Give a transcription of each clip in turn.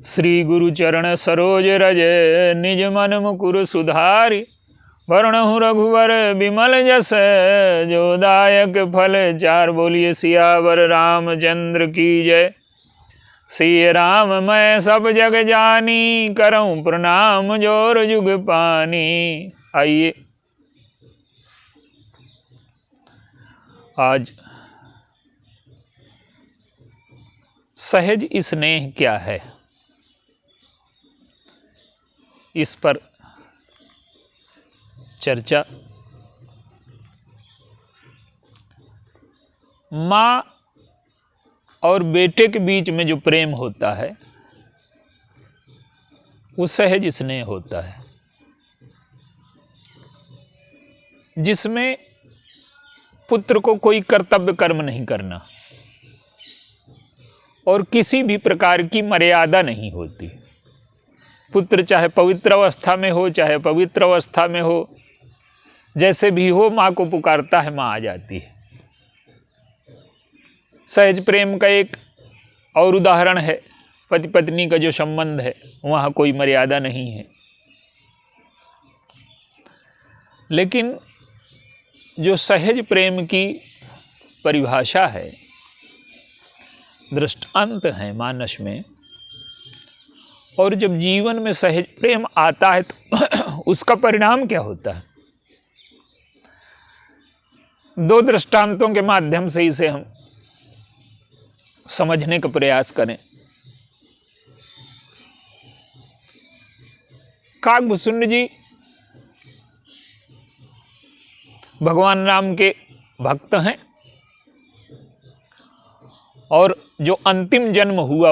श्री गुरु चरण सरोज रज निज मन मुकुर सुधारि। वरणहु रघुवर विमल जस जो दायक फल चार। बोलिए सियावर रामचंद्र की जय। सिय राम मैं सब जग जानी करऊं प्रणाम जोर जुग पानी। आइए आज सहज स्नेह क्या है, इस पर चर्चा। माँ और बेटे के बीच में जो प्रेम होता है वो सहज स्नेह होता है, जिसमें पुत्र को कोई कर्तव्य कर्म नहीं करना और किसी भी प्रकार की मर्यादा नहीं होती। पुत्र चाहे पवित्र अवस्था में हो चाहे पवित्र अवस्था में हो, जैसे भी हो माँ को पुकारता है, माँ आ जाती है। सहज प्रेम का एक और उदाहरण है पति पत्नी का जो संबंध है, वहाँ कोई मर्यादा नहीं है। लेकिन जो सहज प्रेम की परिभाषा है, दृष्टांत है मानस में, और जब जीवन में सहज प्रेम आता है तो उसका परिणाम क्या होता है, दो दृष्टांतों के माध्यम से इसे हम समझने का प्रयास करें। काकभूषुंड जी भगवान राम के भक्त हैं और जो अंतिम जन्म हुआ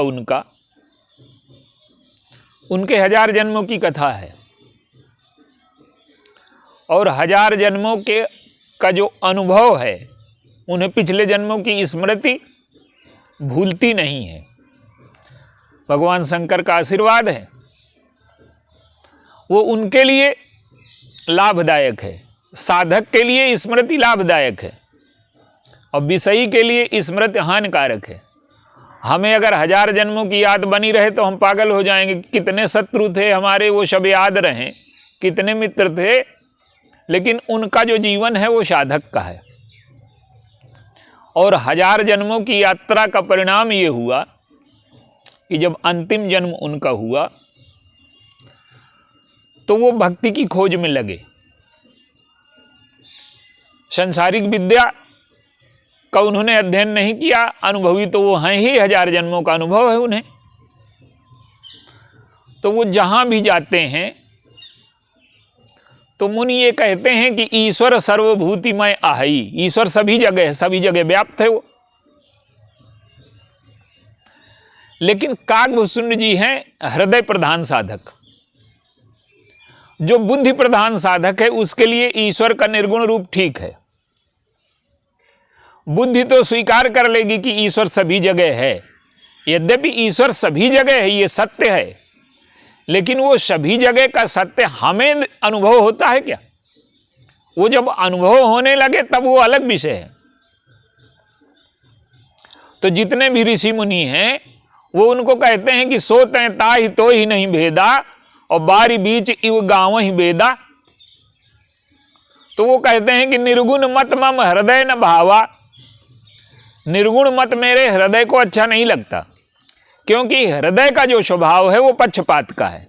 उनके 1000 जन्मों की कथा है, और 1000 जन्मों का जो अनुभव है, उन्हें पिछले जन्मों की स्मृति भूलती नहीं है। भगवान शंकर का आशीर्वाद है, वो उनके लिए लाभदायक है, साधक के लिए स्मृति लाभदायक है और विषयी के लिए स्मृति हानिकारक है। हमें अगर 1000 जन्मों की याद बनी रहे तो हम पागल हो जाएंगे। कितने शत्रु थे हमारे वो सब याद रहें, कितने मित्र थे, लेकिन उनका जो जीवन है वो साधक का है। और 1000 जन्मों की यात्रा का परिणाम ये हुआ कि जब अंतिम जन्म उनका हुआ तो वो भक्ति की खोज में लगे। सांसारिक विद्या का उन्होंने अध्ययन नहीं किया, अनुभवी तो वो हैं ही, 1000 जन्मों का अनुभव है उन्हें। तो वो जहां भी जाते हैं तो मुनि ये कहते हैं कि ईश्वर सर्वभूतिमय आहई। ईश्वर सभी जगह है, सभी जगह व्याप्त है वो। लेकिन काकभूषुंड जी हैं हृदय प्रधान साधक। जो बुद्धि प्रधान साधक है उसके लिए ईश्वर का निर्गुण रूप ठीक है। बुद्धि तो स्वीकार कर लेगी कि ईश्वर सभी जगह है, यद्यपि ईश्वर सभी जगह है ये सत्य है, लेकिन वो सभी जगह का सत्य हमें अनुभव होता है क्या? वो जब अनुभव होने लगे तब वो अलग विषय है। तो जितने भी ऋषि मुनि हैं वो उनको कहते हैं कि सो तैता ही तो ही नहीं भेदा और बारी बीच इव गाँव ही बेदा। तो वो कहते हैं कि निर्गुण मत मम हृदय न भावा। निर्गुण मत मेरे हृदय को अच्छा नहीं लगता, क्योंकि हृदय का जो स्वभाव है वो पक्षपात का है,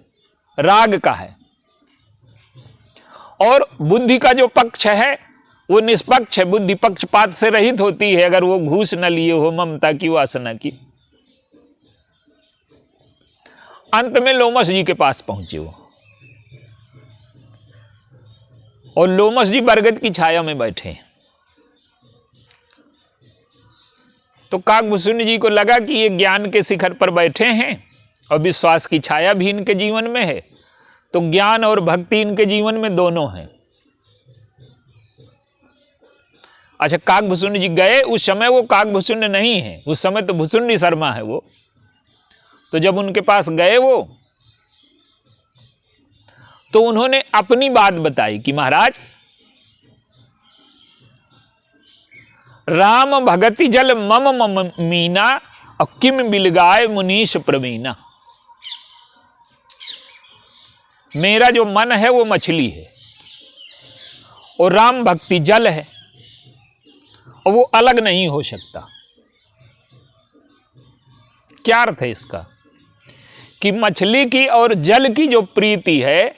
राग का है, और बुद्धि का जो पक्ष है वो निष्पक्ष है, बुद्धि पक्षपात से रहित होती है अगर वो घूस न लिए हो ममता की वासना की। अंत में लोमस जी के पास पहुंचे वो, और लोमस जी बरगद की छाया में बैठे। तो काकभूषुंड जी को लगा कि ये ज्ञान के शिखर पर बैठे हैं और विश्वास की छाया भी इनके जीवन में है, तो ज्ञान और भक्ति इनके जीवन में दोनों हैं। अच्छा, काकभूषुंड जी गए, उस समय वो काकभूषुंड नहीं है, उस समय तो भूषुंडी शर्मा है वो। तो जब उनके पास गए वो, तो उन्होंने अपनी बात बताई कि महाराज, राम भगति जल मम मम मीना और किम बिलगाय मुनीश प्रवीणा। मेरा जो मन है वो मछली है और राम भक्ति जल है और वो अलग नहीं हो सकता। क्या अर्थ है इसका? कि मछली की और जल की जो प्रीति है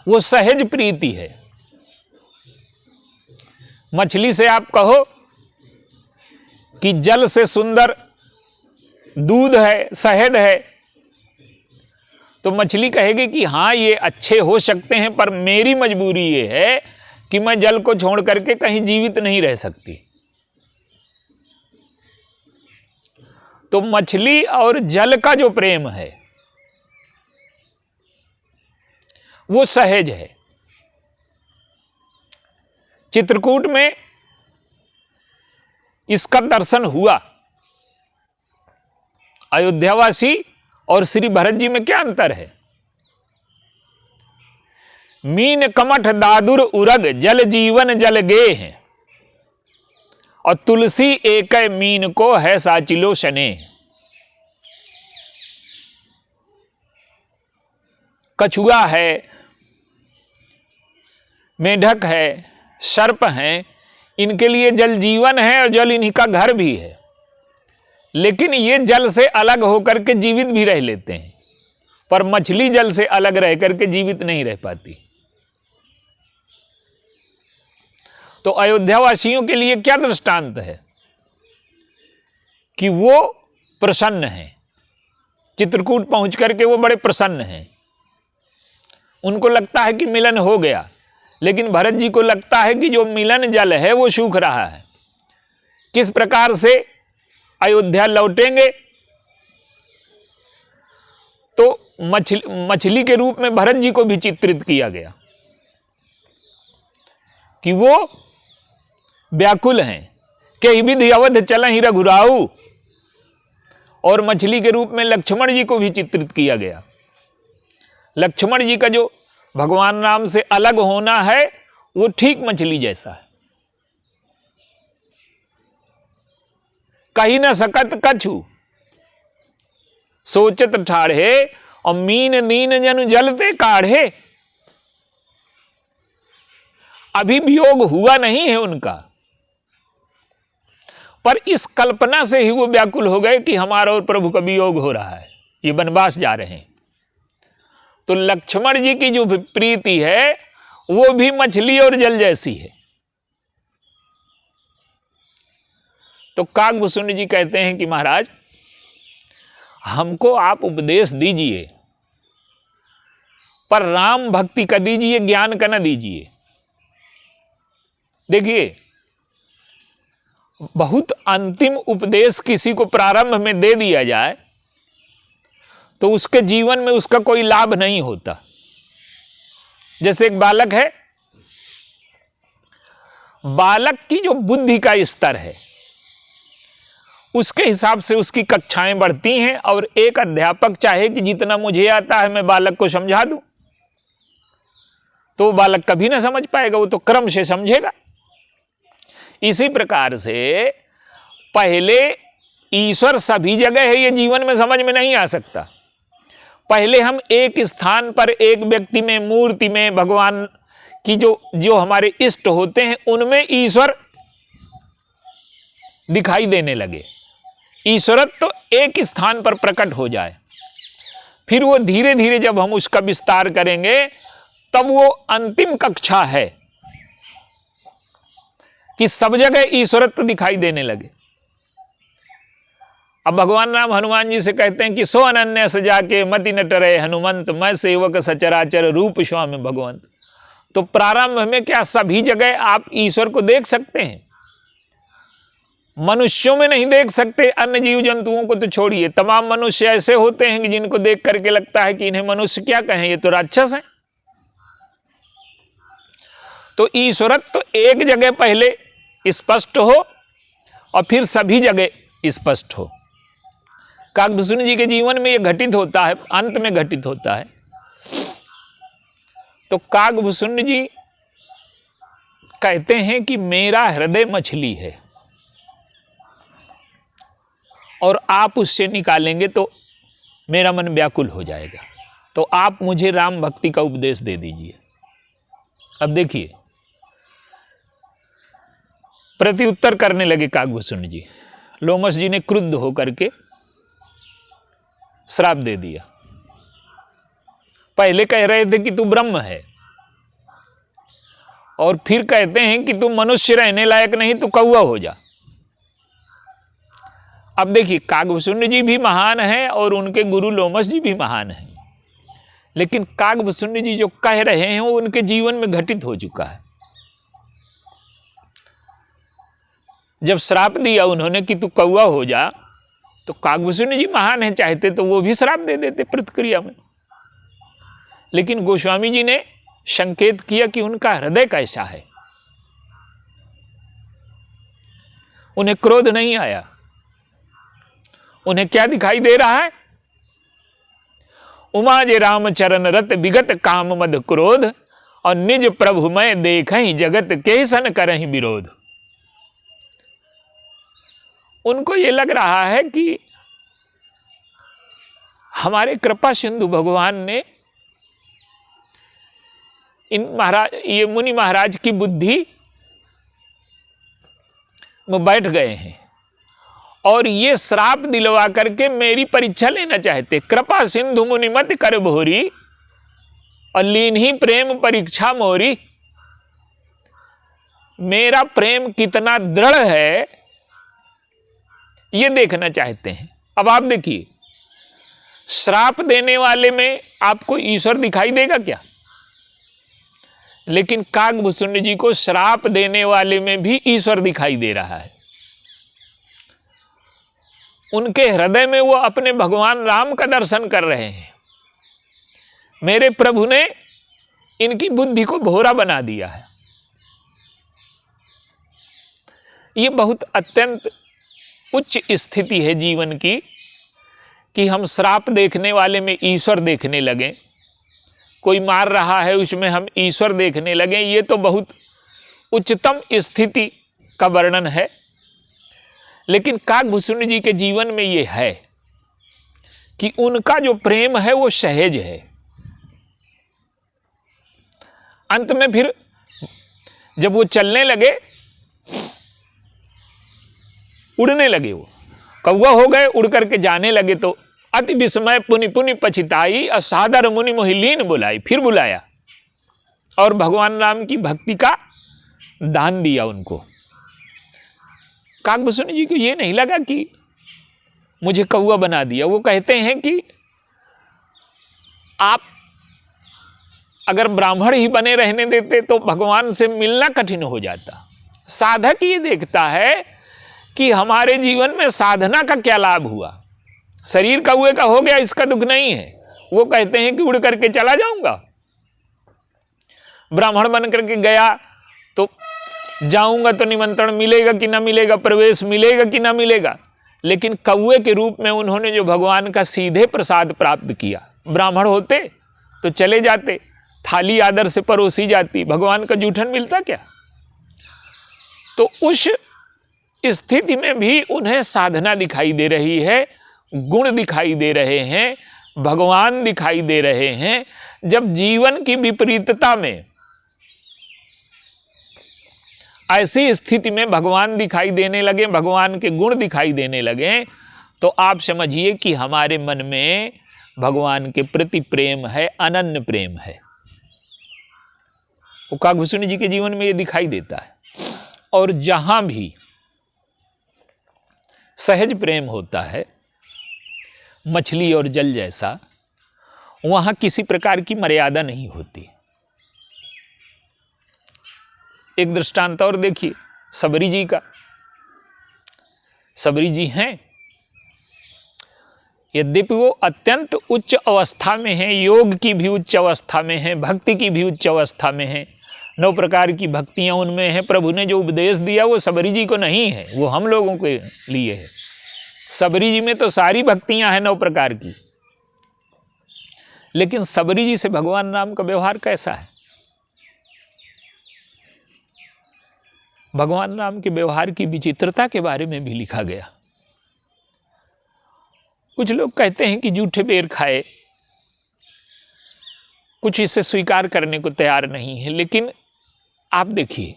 वो सहज प्रीति है। मछली से आप कहो कि जल से सुंदर दूध है, शहद है, तो मछली कहेगी कि हाँ ये अच्छे हो सकते हैं, पर मेरी मजबूरी ये है कि मैं जल को छोड़ करके कहीं जीवित नहीं रह सकती। तो मछली और जल का जो प्रेम है वो सहज है। चित्रकूट में इसका दर्शन हुआ। अयोध्यावासी और श्री भरत जी में क्या अंतर है? मीन कमठ दादुर उरग जल जीवन जल गे हैं, और तुलसी एक मीन को है साचिलो शने। कछुआ है, मेढक है, सर्प हैं, इनके लिए जल जीवन है और जल इन्हीं का घर भी है, लेकिन ये जल से अलग होकर के जीवित भी रह लेते हैं, पर मछली जल से अलग रह करके जीवित नहीं रह पाती। तो अयोध्यावासियों के लिए क्या दृष्टांत है कि वो प्रसन्न हैं। चित्रकूट पहुंच करके वो बड़े प्रसन्न हैं। उनको लगता है कि मिलन हो गया, लेकिन भरत जी को लगता है कि जो मिलन जल है वो सूख रहा है। किस प्रकार से अयोध्या लौटेंगे? तो मछली के रूप में भरत जी को भी चित्रित किया गया कि वो व्याकुल हैं। कई विधि अवध चलहि रघुराऊ, और मछली के रूप में लक्ष्मण जी को भी चित्रित किया गया। लक्ष्मण जी का जो भगवान राम से अलग होना है वो ठीक मछली जैसा है। कही न सकत कछु सोचत ठाढ़े, और मीन दीन जनु जलते काढ़े। अभी वियोग हुआ नहीं है उनका, पर इस कल्पना से ही वो व्याकुल हो गए कि हमारा और प्रभु का वियोग हो रहा है, ये वनवास जा रहे हैं। तो लक्ष्मण जी की जो प्रीति है वो भी मछली और जल जैसी है। तो काकभूषुंड जी कहते हैं कि महाराज हमको आप उपदेश दीजिए, पर राम भक्ति का दीजिए, ज्ञान का न दीजिए। देखिए, बहुत अंतिम उपदेश किसी को प्रारंभ में दे दिया जाए तो उसके जीवन में उसका कोई लाभ नहीं होता। जैसे एक बालक है, बालक की जो बुद्धि का स्तर है उसके हिसाब से उसकी कक्षाएं बढ़ती हैं, और एक अध्यापक चाहे कि जितना मुझे आता है मैं बालक को समझा दूं, तो वो बालक कभी ना समझ पाएगा, वो तो क्रम से समझेगा। इसी प्रकार से पहले ईश्वर सभी जगह है ये जीवन में समझ में नहीं आ सकता। पहले हम एक स्थान पर एक व्यक्ति में, मूर्ति में, भगवान की जो हमारे इष्ट होते हैं उनमें ईश्वर दिखाई देने लगे। ईश्वरत्व तो एक स्थान पर प्रकट हो जाए, फिर वो धीरे धीरे जब हम उसका विस्तार करेंगे तब वो अंतिम कक्षा है कि सब जगह ईश्वरत्व दिखाई देने लगे। अब भगवान राम हनुमान जी से कहते हैं कि सो अनन्य सजा के मति न टरे हनुमंत, मैं सेवक सचराचर रूप स्वामी भगवंत। तो प्रारंभ में क्या सभी जगह आप ईश्वर को देख सकते हैं? मनुष्यों में नहीं देख सकते, अन्य जीव जंतुओं को तो छोड़िए। तमाम मनुष्य ऐसे होते हैं कि जिनको देख करके लगता है कि इन्हें मनुष्य क्या कहें, ये तो राक्षस हैं। तो ईश्वरत्व तो एक जगह पहले स्पष्ट हो और फिर सभी जगह स्पष्ट हो। काकभूषुंड जी के जीवन में यह घटित होता है, अंत में घटित होता है। तो काकभूषुंड जी कहते हैं कि मेरा हृदय मछली है और आप उससे निकालेंगे तो मेरा मन व्याकुल हो जाएगा। तो आप मुझे राम भक्ति का उपदेश दे दीजिए। अब देखिए, प्रत्युत्तर करने लगे काकभूषुंड जी। लोमश जी ने क्रुद्ध होकर के श्राप दे दिया। पहले कह रहे थे कि तू ब्रह्म है, और फिर कहते हैं कि तू मनुष्य रहने लायक नहीं, तू कौवा हो जा। अब देखिए, काकभूषुंड जी भी महान है और उनके गुरु लोमश जी भी महान है, लेकिन काकभूषुंड जी जो कह रहे हैं वो उनके जीवन में घटित हो चुका है। जब श्राप दिया उन्होंने कि तू कौवा हो जा, तो काकभूषुंड जी महान है, चाहते तो वो भी श्राप दे देते प्रतिक्रिया में। लेकिन गोस्वामी जी ने संकेत किया कि उनका हृदय कैसा है। उन्हें क्रोध नहीं आया। उन्हें क्या दिखाई दे रहा है? उमा जे रामचरण रत विगत काम मद क्रोध, और निज प्रभु मैं देखहि जगत के सन करहि विरोध। उनको ये लग रहा है कि हमारे कृपा सिंधु भगवान ने ये मुनि महाराज की बुद्धि में बैठ गए हैं और ये श्राप दिलवा करके मेरी परीक्षा लेना चाहते। कृपा सिंधु मुनि मत कर भोरी, और लीन ही प्रेम परीक्षा मोरी। मेरा प्रेम कितना दृढ़ है ये देखना चाहते हैं। अब आप देखिए, श्राप देने वाले में आपको ईश्वर दिखाई देगा क्या? लेकिन काकभूषुंड जी को श्राप देने वाले में भी ईश्वर दिखाई दे रहा है। उनके हृदय में वो अपने भगवान राम का दर्शन कर रहे हैं। मेरे प्रभु ने इनकी बुद्धि को भोरा बना दिया है। ये बहुत अत्यंत उच्च स्थिति है जीवन की कि हम श्राप देखने वाले में ईश्वर देखने लगे। कोई मार रहा है उसमें हम ईश्वर देखने लगे। ये तो बहुत उच्चतम स्थिति का वर्णन है। लेकिन काकभूषुंड जी के जीवन में ये है कि उनका जो प्रेम है वो सहज है। अंत में फिर जब वो चलने लगे, उड़ने लगे, वो कौवा हो गए, उड़ करके जाने लगे, तो अति विस्मय पुनि पुनि पछिताई, असादर मुनि मोहिलीन बुलाई। फिर बुलाया और भगवान राम की भक्ति का दान दिया उनको। काकभूषुंड जी को ये नहीं लगा कि मुझे कौवा बना दिया। वो कहते हैं कि आप अगर ब्राह्मण ही बने रहने देते तो भगवान से मिलना कठिन हो जाता। साधक ये देखता है कि हमारे जीवन में साधना का क्या लाभ हुआ। शरीर कौवे का हो गया, इसका दुख नहीं है। वो कहते हैं कि उड़ करके चला जाऊंगा। ब्राह्मण बन करके गया तो जाऊंगा तो निमंत्रण मिलेगा कि ना मिलेगा, प्रवेश मिलेगा कि ना मिलेगा। लेकिन कौवे के रूप में उन्होंने जो भगवान का सीधे प्रसाद प्राप्त किया। ब्राह्मण होते तो चले जाते, थाली आदर से परोसी जाती, भगवान का जूठन मिलता क्या? तो उस स्थिति में भी उन्हें साधना दिखाई दे रही है, गुण दिखाई दे रहे हैं, भगवान दिखाई दे रहे हैं। जब जीवन की विपरीतता में ऐसी स्थिति में भगवान दिखाई देने लगे, भगवान के गुण दिखाई देने लगे, तो आप समझिए कि हमारे मन में भगवान के प्रति प्रेम है, अनन्य प्रेम है। वो काकभूषुंड जी के जीवन में ये दिखाई देता है। और जहां भी सहज प्रेम होता है, मछली और जल जैसा, वहां किसी प्रकार की मर्यादा नहीं होती। एक दृष्टांत और देखिए सबरी जी का। सबरी जी हैं, यद्यपि वो अत्यंत उच्च अवस्था में हैं, योग की भी उच्च अवस्था में हैं, भक्ति की भी उच्च अवस्था में हैं, 9 प्रकार की भक्तियां उनमें हैं। प्रभु ने जो उपदेश दिया वो सबरी जी को नहीं है, वो हम लोगों के लिए है। सबरी जी में तो सारी भक्तियां हैं 9 प्रकार की। लेकिन सबरी जी से भगवान राम का व्यवहार कैसा है? भगवान राम के व्यवहार की विचित्रता के बारे में भी लिखा गया। कुछ लोग कहते हैं कि जूठे बेर खाए, कुछ इसे स्वीकार करने को तैयार नहीं है। लेकिन आप देखिए,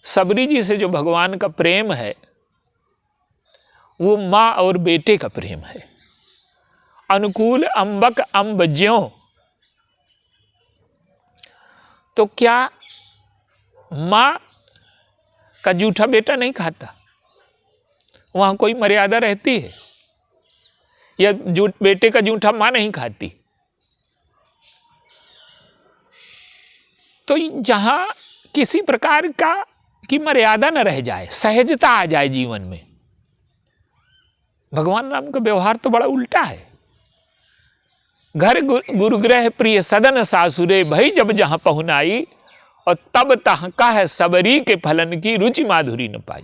सबरी जी से जो भगवान का प्रेम है वो माँ और बेटे का प्रेम है। अनुकूल अंबक अंब ज्यों, तो क्या माँ का जूठा बेटा नहीं खाता? वहां कोई मर्यादा रहती है? या बेटे का जूठा माँ नहीं खाती? तो जहां किसी प्रकार की मर्यादा न रह जाए, सहजता आ जाए जीवन में। भगवान राम का व्यवहार तो बड़ा उल्टा है। घर गुरुग्रह प्रिय सदन सासुरे, भई जब जहां पहुनाई, और तब तहां का है सबरी के फलन की रुचि माधुरी न पाई।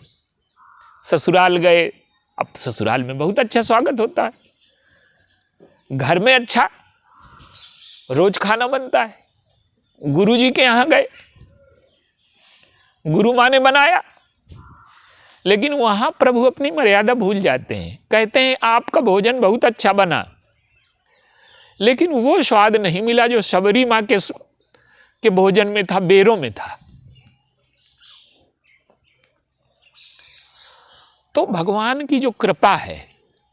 ससुराल गए, अब ससुराल में बहुत अच्छा स्वागत होता है, घर में अच्छा रोज खाना बनता है। गुरु जी के यहां गए, गुरु माँ ने बनाया, लेकिन वहां प्रभु अपनी मर्यादा भूल जाते हैं। कहते हैं आपका भोजन बहुत अच्छा बना, लेकिन वो स्वाद नहीं मिला जो सबरी माँ के भोजन में था, बेरों में था। तो भगवान की जो कृपा है,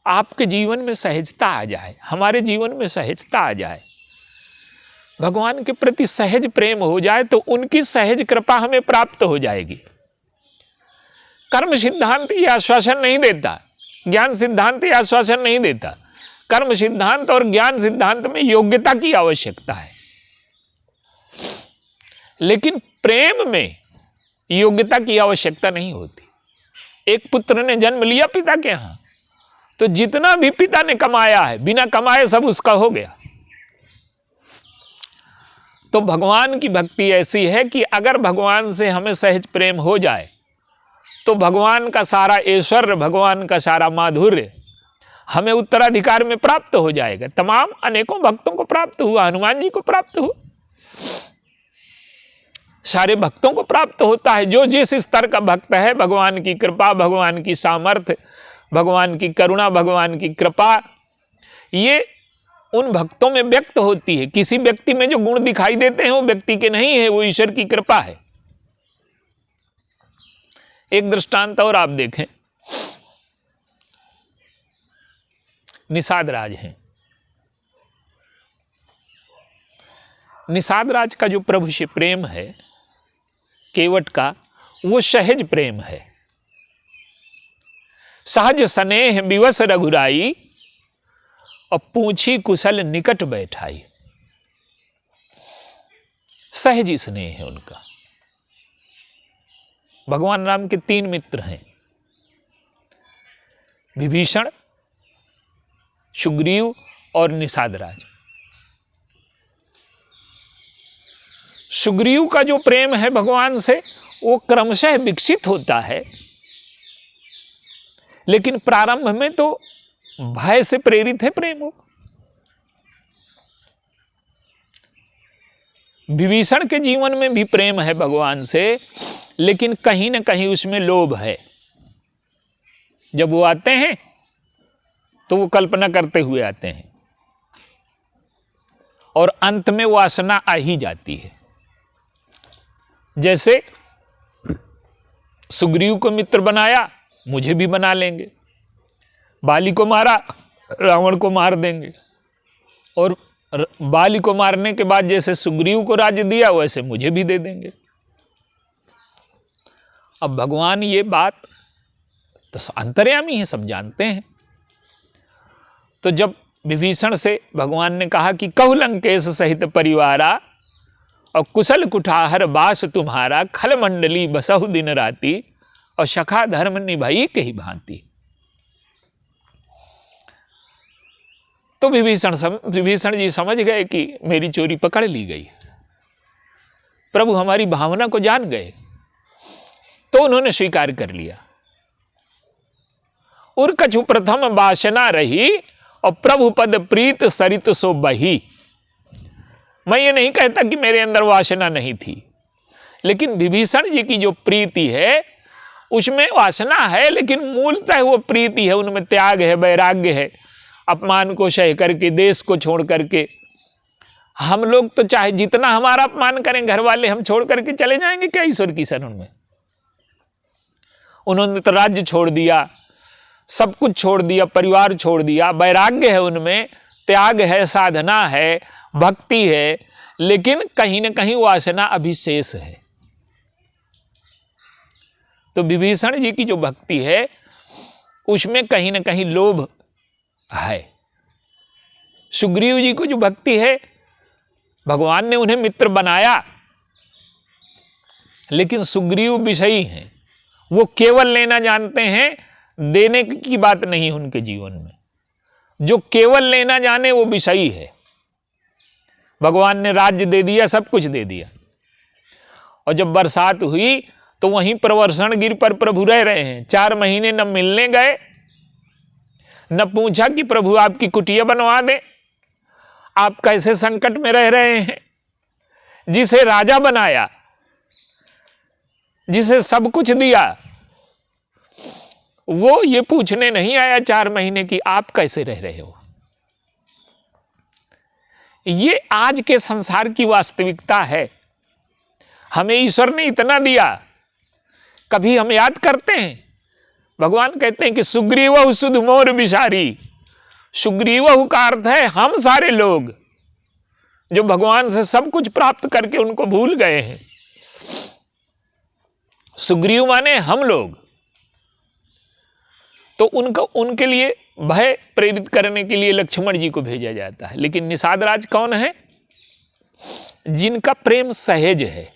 आपके जीवन में सहजता आ जाए, हमारे जीवन में सहजता आ जाए, भगवान के प्रति सहज प्रेम हो जाए, तो उनकी सहज कृपा हमें प्राप्त हो जाएगी। कर्म सिद्धांत ये आश्वासन नहीं देता, ज्ञान सिद्धांत ये आश्वासन नहीं देता। कर्म सिद्धांत और ज्ञान सिद्धांत में योग्यता की आवश्यकता है, लेकिन प्रेम में योग्यता की आवश्यकता नहीं होती। एक पुत्र ने जन्म लिया पिता के यहां, तो जितना भी पिता ने कमाया है, बिना कमाए सब उसका हो गया। तो भगवान की भक्ति ऐसी है कि अगर भगवान से हमें सहज प्रेम हो जाए, तो भगवान का सारा ऐश्वर्य, भगवान का सारा माधुर्य हमें उत्तराधिकार में प्राप्त हो जाएगा। तमाम अनेकों भक्तों को प्राप्त हुआ, हनुमान जी को प्राप्त हुआ, सारे भक्तों को प्राप्त होता है। जो जिस स्तर का भक्त है, भगवान की कृपा, भगवान की सामर्थ्य, भगवान की करुणा, भगवान की कृपा, ये उन भक्तों में व्यक्त होती है। किसी व्यक्ति में जो गुण दिखाई देते हैं वो व्यक्ति के नहीं है, वो ईश्वर की कृपा है। एक दृष्टांत और आप देखें, निषाद राज हैं। निषाद राज का जो प्रभु से प्रेम है केवट का, वो सहज प्रेम है। सहज स्नेह विवश रघुराई, और पूछी कुशल निकट बैठाई। सहज स्नेह है उनका। भगवान राम के 3 मित्र हैं, विभीषण, सुग्रीव और निषाद राज। सुग्रीव का जो प्रेम है भगवान से, वो क्रमशः विकसित होता है, लेकिन प्रारंभ में तो भय से प्रेरित है प्रेम। हो विभीषण के जीवन में भी प्रेम है भगवान से, लेकिन कहीं ना कहीं उसमें लोभ है। जब वो आते हैं तो वो कल्पना करते हुए आते हैं, और अंत में वासना आ ही जाती है। जैसे सुग्रीव को मित्र बनाया, मुझे भी बना लेंगे, बाली को मारा, रावण को मार देंगे, और बाली को मारने के बाद जैसे सुग्रीव को राज्य दिया वैसे मुझे भी दे देंगे। अब भगवान ये बात तो अंतर्यामी है, सब जानते हैं। तो जब विभीषण से भगवान ने कहा कि कहु लंकेश सहित परिवारा, और कुशल कुठार बास तुम्हारा, खल मंडली बसहु दिन राती, और सखा धर्म निभाई के ही भांति। तो विभीषण जी समझ गए कि मेरी चोरी पकड़ ली गई, प्रभु हमारी भावना को जान गए, तो उन्होंने स्वीकार कर लिया। उर कछु प्रथम वासना रही, और प्रभु पद प्रीत सरित सो बही। मैं ये नहीं कहता कि मेरे अंदर वासना नहीं थी, लेकिन विभीषण जी की जो प्रीति है उसमें वासना है, लेकिन मूलतः वो प्रीति है, उनमें त्याग है, वैराग्य है। अपमान को सह करके, देश को छोड़ करके हम लोग तो चाहे जितना हमारा अपमान करें, घर वाले हम छोड़ करके चले जाएंगे क्या ईश्वर की शरण में? उन्होंने तो राज्य छोड़ दिया, सब कुछ छोड़ दिया, परिवार छोड़ दिया, वैराग्य है उनमें, त्याग है, साधना है, भक्ति है, लेकिन कहीं ना कहीं वासना अभी शेष है। तो विभीषण जी की जो भक्ति है उसमें कहीं ना कहीं लोभ है। सुग्रीव जी को जो भक्ति है, भगवान ने उन्हें मित्र बनाया, लेकिन सुग्रीव विषयी हैं, वो केवल लेना जानते हैं, देने की बात नहीं उनके जीवन में। जो केवल लेना जाने वो विषयी है। भगवान ने राज्य दे दिया, सब कुछ दे दिया, और जब बरसात हुई तो वहीं प्रवर्षण गिर पर प्रभु रह रहे हैं। 4 महीने न मिलने गए, न पूछा कि प्रभु आपकी कुटिया बनवा दे, आप कैसे संकट में रह रहे हैं। जिसे राजा बनाया, जिसे सब कुछ दिया, वो ये पूछने नहीं आया 4 महीने की आप कैसे रह रहे हो। ये आज के संसार की वास्तविकता है। हमें ईश्वर ने इतना दिया, कभी हम याद करते हैं? भगवान कहते हैं कि सुग्रीवहु सुध मोर बिसारी। सुग्रीवहु का अर्थ है हम सारे लोग जो भगवान से सब कुछ प्राप्त करके उनको भूल गए हैं। सुग्रीव माने हम लोग। तो उनके लिए भय प्रेरित करने के लिए लक्ष्मण जी को भेजा जाता है। लेकिन निषाद राज कौन है? जिनका प्रेम सहज है।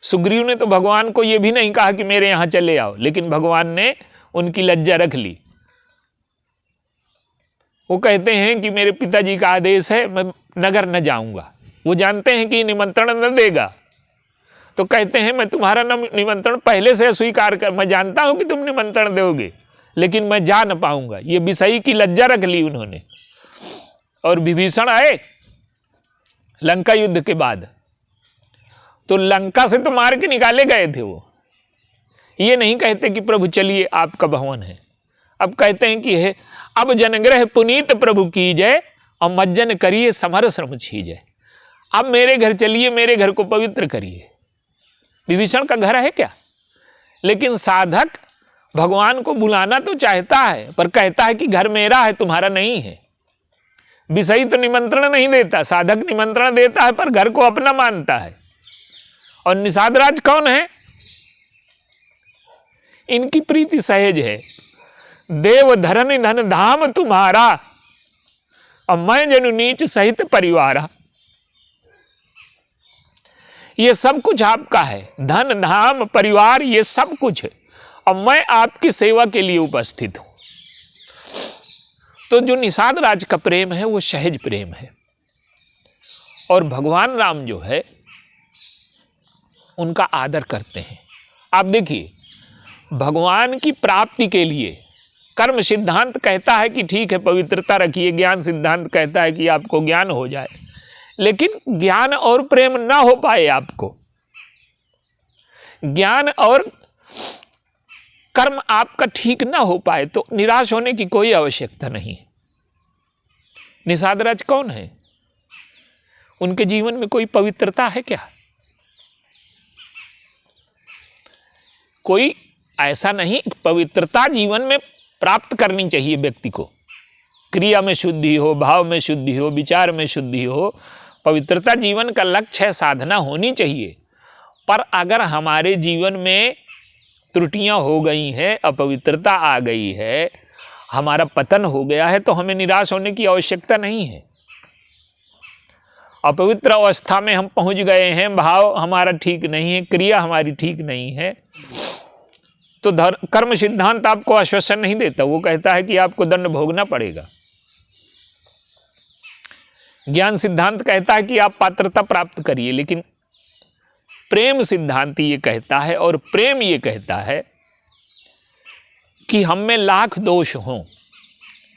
सुग्रीव ने तो भगवान को यह भी नहीं कहा कि मेरे यहां चले आओ, लेकिन भगवान ने उनकी लज्जा रख ली। वो कहते हैं कि मेरे पिताजी का आदेश है, मैं नगर न जाऊंगा। वो जानते हैं कि निमंत्रण न देगा, तो कहते हैं मैं तुम्हारा निमंत्रण पहले से स्वीकार कर, मैं जानता हूं कि तुम निमंत्रण दोगे, लेकिन मैं जा न पाऊंगा। ये विषयी की लज्जा रख ली उन्होंने। और विभीषण आए लंका युद्ध के बाद, तो लंका से तो मार के निकाले गए थे वो। ये नहीं कहते कि प्रभु चलिए आपका भवन है। अब कहते हैं कि है अब जनग्रह पुनीत प्रभु कीजय, और मज्जन करिए समर श्रम छीजय। अब मेरे घर चलिए, मेरे घर को पवित्र करिए। विभीषण का घर है क्या? लेकिन साधक भगवान को बुलाना तो चाहता है, पर कहता है कि घर मेरा है, तुम्हारा नहीं है। विषयी तो निमंत्रण नहीं देता, साधक निमंत्रण देता है, पर घर को अपना मानता है। और निषाद राज कौन है? इनकी प्रीति सहज है। देव धरन धन धाम तुम्हारा, और मैं जनु नीच सहित परिवारा। ये सब कुछ आपका है, धन धाम परिवार ये सब कुछ है, और मैं आपकी सेवा के लिए उपस्थित हूं। तो जो निषाद राज का प्रेम है वो सहज प्रेम है। और भगवान राम जो है उनका आदर करते हैं। आप देखिए, भगवान की प्राप्ति के लिए कर्म सिद्धांत कहता है कि ठीक है पवित्रता रखिए, ज्ञान सिद्धांत कहता है कि आपको ज्ञान हो जाए, लेकिन ज्ञान और प्रेम ना हो पाए, आपको ज्ञान और कर्म आपका ठीक ना हो पाए, तो निराश होने की कोई आवश्यकता नहीं। निषाद राज कौन है? उनके जीवन में कोई पवित्रता है क्या? कोई ऐसा नहीं। पवित्रता जीवन में प्राप्त करनी चाहिए व्यक्ति को। क्रिया में शुद्धि हो, भाव में शुद्धि हो, विचार में शुद्धि हो। पवित्रता जीवन का लक्ष्य है, साधना होनी चाहिए। पर अगर हमारे जीवन में त्रुटियां हो गई हैं, अपवित्रता आ गई है, हमारा पतन हो गया है, तो हमें निराश होने की आवश्यकता नहीं है। अपवित्र अवस्था में हम पहुंच गए हैं, भाव हमारा ठीक नहीं है, क्रिया हमारी ठीक नहीं है, तो कर्म सिद्धांत आपको आश्वासन नहीं देता। वो कहता है कि आपको दंड भोगना पड़ेगा। ज्ञान सिद्धांत कहता है कि आप पात्रता प्राप्त करिए, लेकिन प्रेम सिद्धांत ये कहता है, और प्रेम ये कहता है कि हम में लाख दोष हों,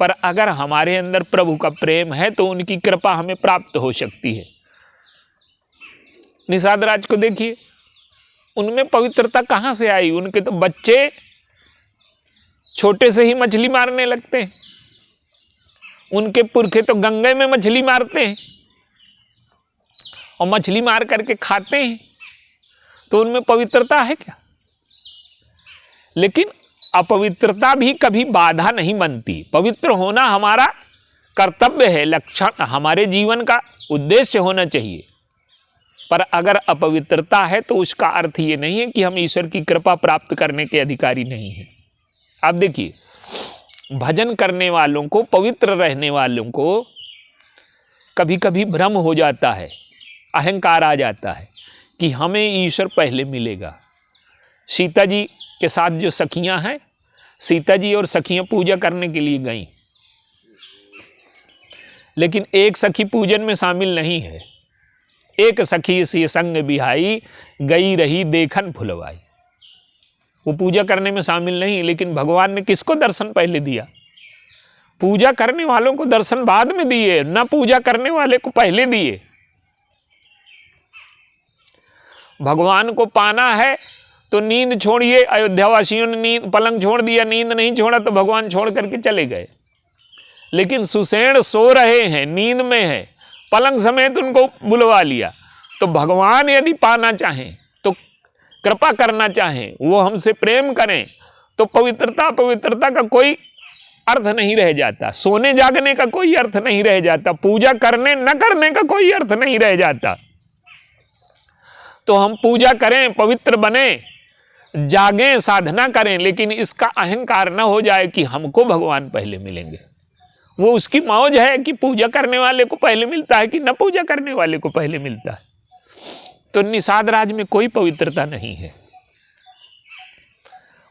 पर अगर हमारे अंदर प्रभु का प्रेम है तो उनकी कृपा हमें प्राप्त हो सकती है। निषाद राज को देखिए, उनमें पवित्रता कहां से आई? उनके तो बच्चे छोटे से ही मछली मारने लगते हैं, उनके पुरखे तो गंगे में मछली मारते हैं और मछली मार करके खाते हैं, तो उनमें पवित्रता है क्या? लेकिन अपवित्रता भी कभी बाधा नहीं बनती। पवित्र होना हमारा कर्तव्य है, लक्षण हमारे जीवन का उद्देश्य होना चाहिए। पर अगर अपवित्रता है तो उसका अर्थ ये नहीं है कि हम ईश्वर की कृपा प्राप्त करने के अधिकारी नहीं हैं। आप देखिए, भजन करने वालों को, पवित्र रहने वालों को कभी कभी भ्रम हो जाता है, अहंकार आ जाता है कि हमें ईश्वर पहले मिलेगा। सीता जी के साथ जो सखियां हैं, सीता जी और सखियां पूजा करने के लिए गईं, लेकिन एक सखी पूजन में शामिल नहीं है। एक सखी सी संग बिहाई, गई रही देखन फुलवाई। वो पूजा करने में शामिल नहीं, लेकिन भगवान ने किसको दर्शन पहले दिया? पूजा करने वालों को दर्शन बाद में दिए, न पूजा करने वाले को पहले दिए। भगवान को पाना है तो नींद छोड़िए। अयोध्यावासियों ने नींद पलंग छोड़ दिया, नींद नहीं छोड़ा तो भगवान छोड़ करके चले गए। लेकिन सुसेन सो रहे हैं, नींद में है, पलंग समेत उनको बुलवा लिया। तो भगवान यदि पाना चाहें, तो कृपा करना चाहें, वो हमसे प्रेम करें, तो पवित्रता का कोई अर्थ नहीं रह जाता। सोने जागने का कोई अर्थ नहीं रह जाता। पूजा करने न करने का कोई अर्थ नहीं रह जाता। तो हम पूजा करें, पवित्र बने, जागें, साधना करें, लेकिन इसका अहंकार न हो जाए कि हमको भगवान पहले मिलेंगे। वो उसकी मौज है कि पूजा करने वाले को पहले मिलता है कि न पूजा करने वाले को पहले मिलता है। तो निषाद राज में कोई पवित्रता नहीं है।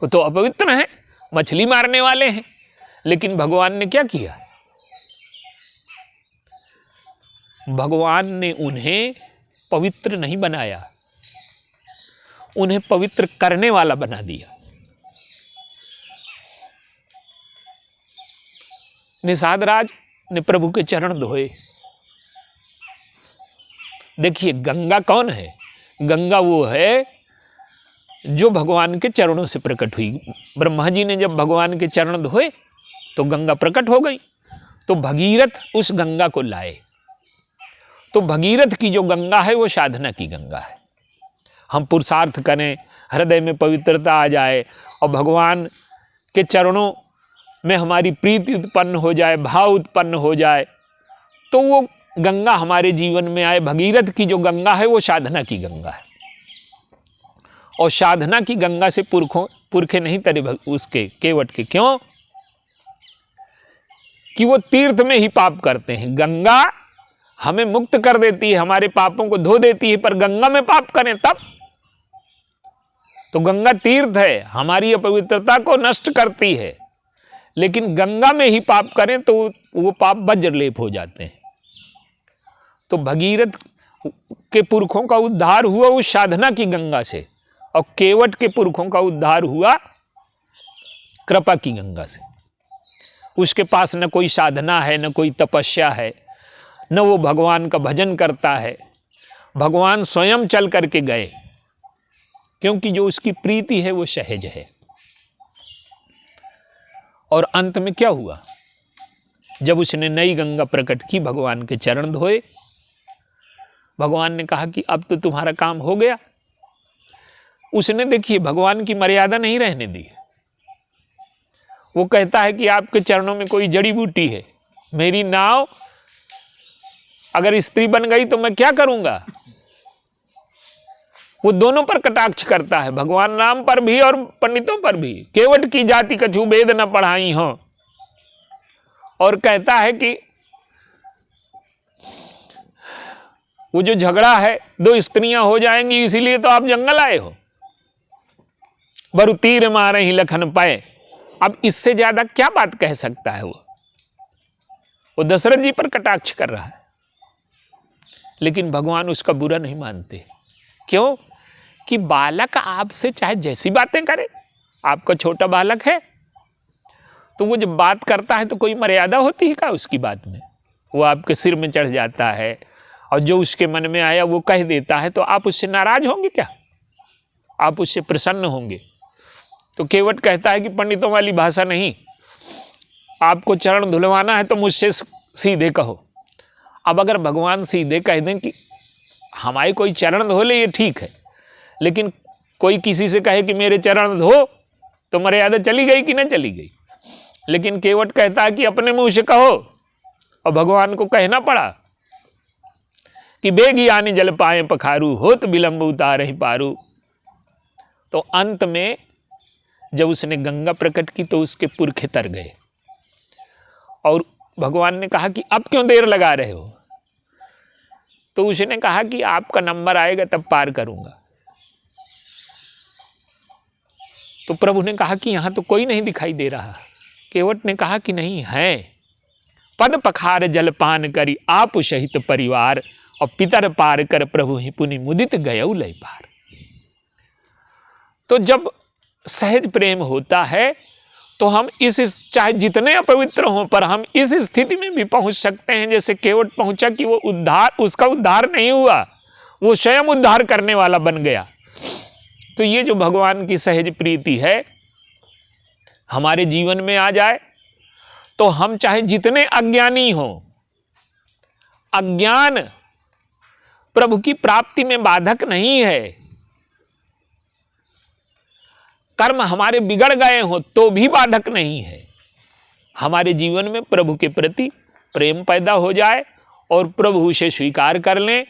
वो तो अपवित्र हैं, मछली मारने वाले हैं। लेकिन भगवान ने क्या किया? भगवान ने उन्हें पवित्र नहीं बनाया, उन्हें पवित्र करने वाला बना दिया। निषाद राज ने प्रभु के चरण धोए। देखिए, गंगा कौन है? गंगा वो है जो भगवान के चरणों से प्रकट हुई। ब्रह्मा जी ने जब भगवान के चरण धोए तो गंगा प्रकट हो गई। तो भगीरथ उस गंगा को लाए। तो भगीरथ की जो गंगा है वो साधना की गंगा है। हम पुरुषार्थ करें, हृदय में पवित्रता आ जाए और भगवान के चरणों में हमारी प्रीति उत्पन्न हो जाए, भाव उत्पन्न हो जाए, तो वो गंगा हमारे जीवन में आए। भगीरथ की जो गंगा है वो साधना की गंगा है। और साधना की गंगा से पुरखे नहीं तरे उसके केवट के। क्यों? कि वो तीर्थ में ही पाप करते हैं। गंगा हमें मुक्त कर देती है, हमारे पापों को धो देती है, पर गंगा में पाप करें तब तो गंगा तीर्थ है, हमारी अपवित्रता को नष्ट करती है। लेकिन गंगा में ही पाप करें तो वो पाप वज्रलेप हो जाते हैं। तो भगीरथ के पुरखों का उद्धार हुआ उस साधना की गंगा से, और केवट के पुरखों का उद्धार हुआ कृपा की गंगा से। उसके पास न कोई साधना है, न कोई तपस्या है, न वो भगवान का भजन करता है। भगवान स्वयं चल करके गए, क्योंकि जो उसकी प्रीति है वो सहज है। और अंत में क्या हुआ? जब उसने नई गंगा प्रकट की, भगवान के चरण धोए, भगवान ने कहा कि अब तो तुम्हारा काम हो गया। उसने, देखिए, भगवान की मर्यादा नहीं रहने दी। वो कहता है कि आपके चरणों में कोई जड़ी बूटी है, मेरी नाव अगर स्त्री बन गई तो मैं क्या करूंगा? वो दोनों पर कटाक्ष करता है, भगवान राम पर भी और पंडितों पर भी। केवट की जाति कछु वेद न पढ़ाई हो। और कहता है कि वो जो झगड़ा है, दो स्त्रियां हो जाएंगी, इसीलिए तो आप जंगल आए हो। बरु तीर मारे ही लखन पाए। अब इससे ज्यादा क्या बात कह सकता है? वो दशरथ जी पर कटाक्ष कर रहा है, लेकिन भगवान उसका बुरा नहीं मानते। क्यों? कि बालक आपसे चाहे जैसी बातें करे, आपका छोटा बालक है, तो वो जब बात करता है तो कोई मर्यादा होती है क्या उसकी बात में? वो आपके सिर में चढ़ जाता है और जो उसके मन में आया वो कह देता है, तो आप उससे नाराज होंगे क्या? आप उससे प्रसन्न होंगे? तो केवट कहता है कि पंडितों वाली भाषा नहीं, आपको चरण धुलवाना है तो मुझसे सीधे कहो। अब अगर भगवान सीधे कह दें कि हमारे कोई चरण धो ले, ये ठीक है, लेकिन कोई किसी से कहे कि मेरे चरण धो, तो मर्यादा चली गई कि ना चली गई। लेकिन केवट कहता है कि अपने मुंह से कहो, और भगवान को कहना पड़ा कि बेगी आने जल पाए पखारू, होत विलंब उतार ही पारू। तो अंत में जब उसने गंगा प्रकट की तो उसके पुरखे तर गए, और भगवान ने कहा कि अब क्यों देर लगा रहे हो। तो उसने कहा कि आपका नंबर आएगा तब पार करूंगा। तो प्रभु ने कहा कि यहां तो कोई नहीं दिखाई दे रहा। केवट ने कहा कि नहीं है, पद पखार जलपान करी आप सहित परिवार, और पितर पार कर प्रभु ही पुनि मुदित गयौ लय पार। तो जब सहज प्रेम होता है तो हम इस चाहे जितने अपवित्र हों पर हम इस स्थिति में भी पहुंच सकते हैं जैसे केवट पहुंचा कि वो उसका उद्धार नहीं हुआ, वो स्वयं उद्धार करने वाला बन गया। तो ये जो भगवान की सहज प्रीति है हमारे जीवन में आ जाए तो हम चाहे जितने अज्ञानी हों, अज्ञान प्रभु की प्राप्ति में बाधक नहीं है। कर्म हमारे बिगड़ गए हों तो भी बाधक नहीं है। हमारे जीवन में प्रभु के प्रति प्रेम पैदा हो जाए और प्रभु उसे स्वीकार कर लें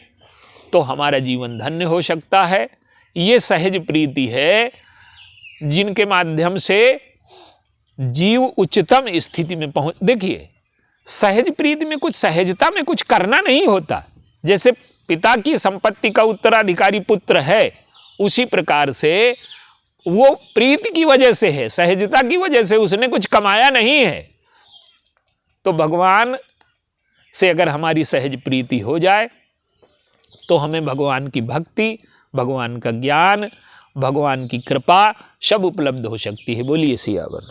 तो हमारा जीवन धन्य हो सकता है। ये सहज प्रीति है जिनके माध्यम से जीव उच्चतम स्थिति में पहुंच। देखिए, सहज प्रीति में कुछ सहजता में कुछ करना नहीं होता। जैसे पिता की संपत्ति का उत्तराधिकारी पुत्र है, उसी प्रकार से वो प्रीति की वजह से है, सहजता की वजह से, उसने कुछ कमाया नहीं है। तो भगवान से अगर हमारी सहज प्रीति हो जाए तो हमें भगवान की भक्ति, भगवान का ज्ञान, भगवान की कृपा सब उपलब्ध हो सकती है। बोलिए सियावर।